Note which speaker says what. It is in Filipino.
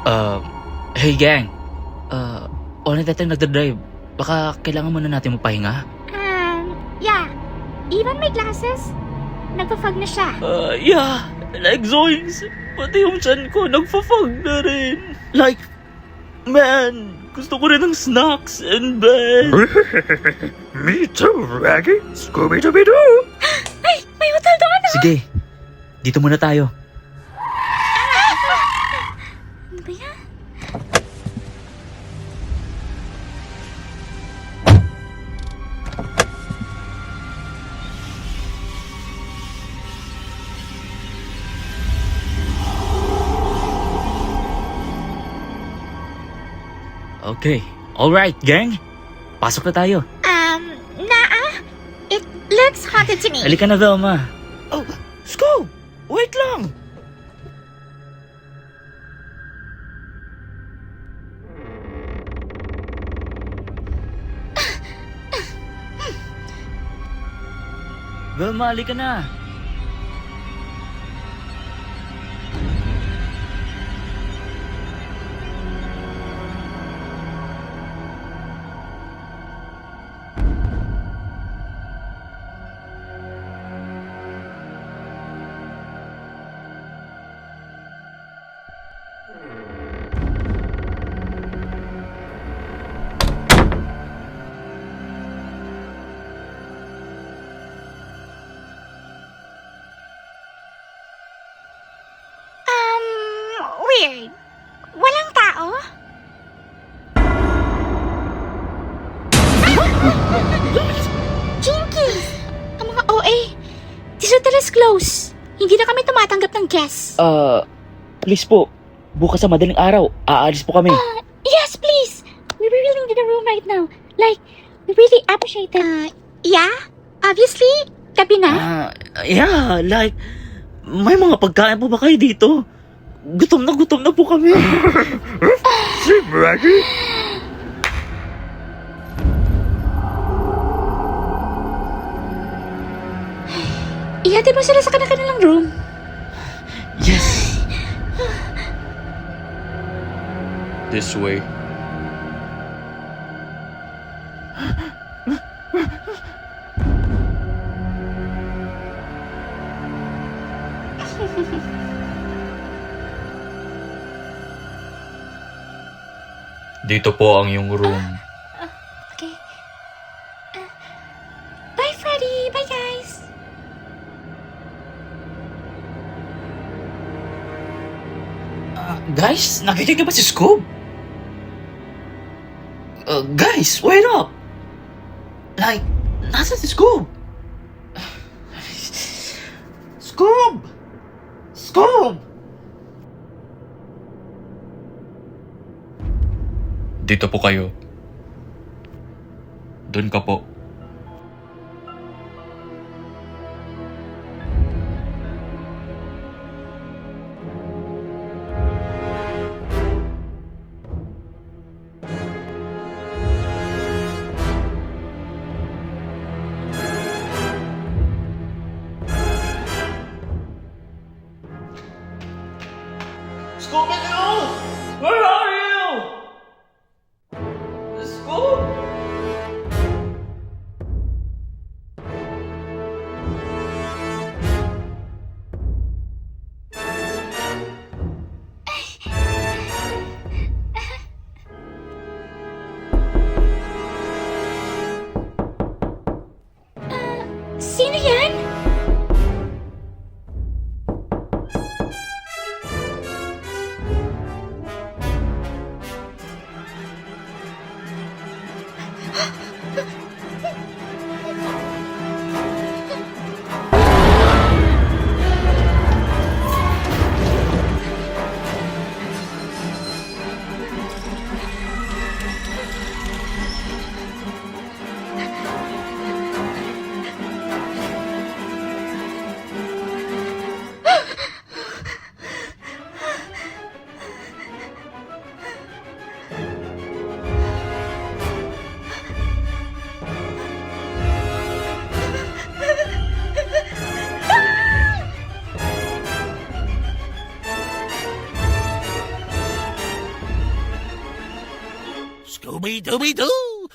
Speaker 1: Uh, hey gang. All night natin nagdadrive. Baka kailangan muna natin mapahinga.
Speaker 2: Yeah. Even my glasses, nagpa-fog na siya.
Speaker 1: Yeah. Like Zoinks. Pati yung chan ko nagpa-fog na rin. Like, man, gusto ko rin ng snacks and bed.
Speaker 3: Me too, Raggy. Scooby-Dooby-Doo.
Speaker 2: Ay, may hotel doon ah!
Speaker 1: Sige, dito muna tayo.
Speaker 2: Ano ba yan?
Speaker 1: Okay, alright gang. Pasok na tayo.
Speaker 2: It looks haunted to me.
Speaker 1: Halika na, Velma. Oh, Scoob! Wait lang! Velma, halika na.
Speaker 2: Weird. Walang tao? Jinkies! Ang mga OA. This hotel is closed. Hindi na kami tumatanggap ng guests.
Speaker 1: Please po. Bukas sa madaling araw, aalis po kami.
Speaker 2: Yes, please. We really need a room right now. Like, we really appreciate it. Yeah? Obviously, gabi na.
Speaker 1: Yeah, like, may mga pagkain po ba kayo dito? Gutom na po kami.
Speaker 3: Si Raggy.
Speaker 2: Ihatid mo sila sa kanilang room.
Speaker 1: Yes.
Speaker 3: This way. Dito po ang iyong room.
Speaker 2: Okay. Bye, Freddy. Bye, guys.
Speaker 1: Guys, nakikinig ba si Scoob? Guys, wait up! Like, nasa si Scoob? Scoob! Scoob!
Speaker 3: Dito po kayo. Doon ka po.
Speaker 1: Scooby-Doo! Where are you? Scoob?
Speaker 2: Sino yan?
Speaker 4: Scooby-Dooby-Doo!